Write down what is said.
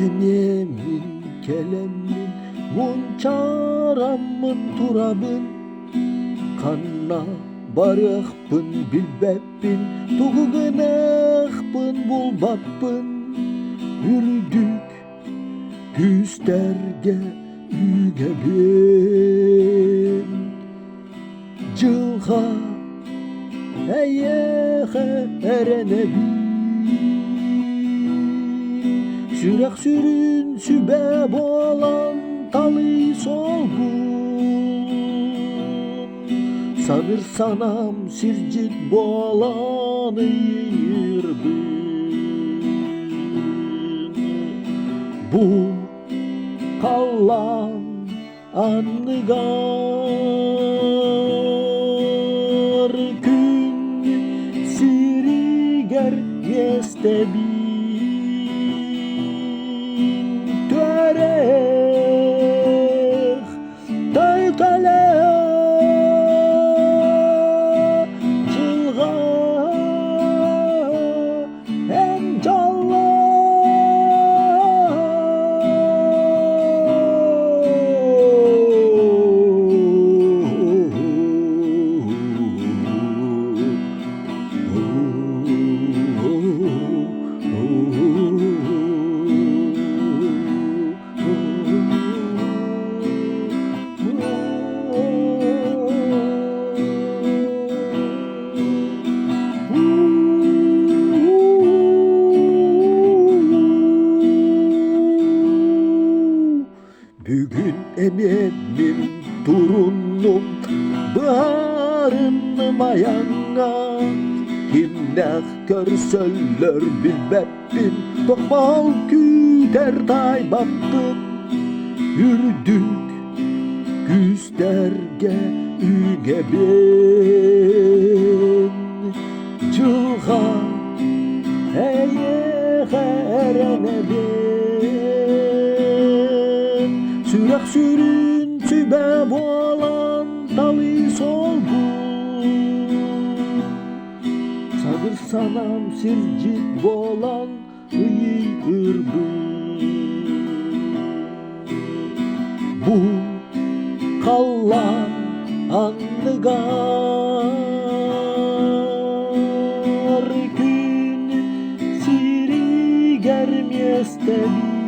ememin kelemin munçaramın turabın kanna barıqpın bilbeppin tuğugınıqpın bulbappın yürüdük güsterge ügebin cılğa eyeğe erenebin sürek sürün sübeb olan talı solgun sabır sanam sircit boğalanı yırbın bu kallan anıgar gün siriger yestebin törek taytale çılga en callar Bugün ememim turunum baharınmayanga Kimnek körsöller bilbeppin tokmal küter taybappın Yürüdük güsterge ügebin Cılğa eyeğe erenebin sürek sürün sübeb olan talı solgun sabır sanam sircit bolan ıyı ırbın bu kallan anlıgar gün siri germiyestebi